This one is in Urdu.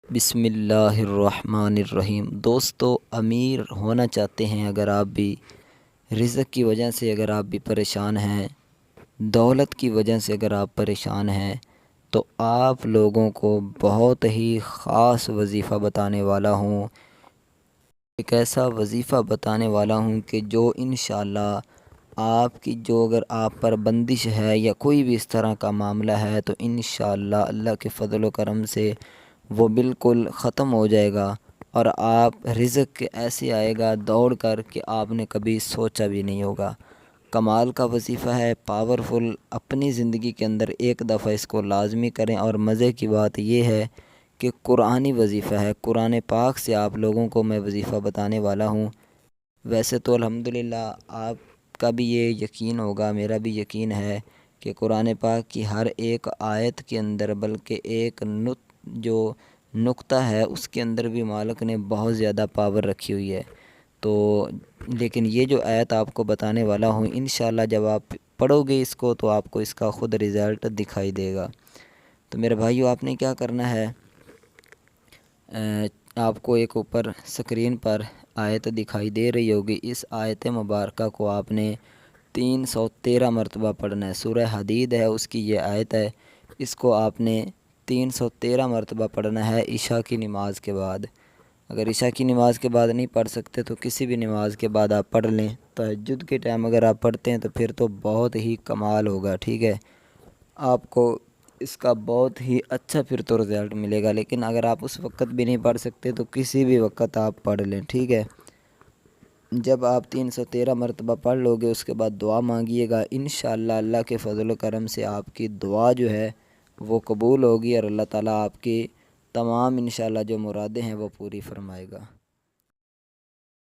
بسم اللہ الرحمن الرحیم۔ دوستو، امیر ہونا چاہتے ہیں اگر آپ بھی، رزق کی وجہ سے اگر آپ بھی پریشان ہیں، دولت کی وجہ سے اگر آپ پریشان ہیں، تو آپ لوگوں کو بہت ہی خاص وظیفہ بتانے والا ہوں۔ ایک ایسا وظیفہ بتانے والا ہوں کہ جو انشاءاللہ آپ کی اگر آپ پر بندش ہے یا کوئی بھی اس طرح کا معاملہ ہے تو انشاءاللہ اللہ کے فضل و کرم سے وہ بالکل ختم ہو جائے گا، اور آپ رزق کے ایسے آئے گا دوڑ کر کہ آپ نے کبھی سوچا بھی نہیں ہوگا۔ کمال کا وظیفہ ہے، پاورفل۔ اپنی زندگی کے اندر ایک دفعہ اس کو لازمی کریں، اور مزے کی بات یہ ہے کہ قرآنی وظیفہ ہے، قرآن پاک سے آپ لوگوں کو میں وظیفہ بتانے والا ہوں۔ ویسے تو الحمدللہ آپ کا بھی یہ یقین ہوگا، میرا بھی یقین ہے کہ قرآن پاک کی ہر ایک آیت کے اندر، بلکہ ایک جو نقطہ ہے اس کے اندر بھی مالک نے بہت زیادہ پاور رکھی ہوئی ہے۔ تو لیکن یہ جو آیت آپ کو بتانے والا ہوں، انشاءاللہ جب آپ پڑھو گے اس کو تو آپ کو اس کا خود رزلٹ دکھائی دے گا۔ تو میرے بھائیو، آپ نے کیا کرنا ہے، آپ کو ایک اوپر سکرین پر آیت دکھائی دے رہی ہوگی، اس آیت مبارکہ کو آپ نے 313 مرتبہ پڑھنا ہے۔ سورہ حدید ہے اس کی یہ آیت ہے، اس کو آپ نے 313 مرتبہ پڑھنا ہے عشاء کی نماز کے بعد۔ اگر عشاء کی نماز کے بعد نہیں پڑھ سکتے تو کسی بھی نماز کے بعد آپ پڑھ لیں۔ تہجد کے ٹائم اگر آپ پڑھتے ہیں تو پھر تو بہت ہی کمال ہوگا، ٹھیک ہے، آپ کو اس کا بہت ہی اچھا پھر تو رزلٹ ملے گا۔ لیکن اگر آپ اس وقت بھی نہیں پڑھ سکتے تو کسی بھی وقت آپ پڑھ لیں، ٹھیک ہے۔ جب آپ 313 مرتبہ پڑھ لو گے اس کے بعد دعا مانگیے گا، انشاءاللہ اللہ کے فضل و کرم سے آپ کی دعا جو ہے وہ قبول ہوگی، اور اللہ تعالیٰ آپ کی تمام انشاءاللہ جو مرادیں ہیں وہ پوری فرمائے گا۔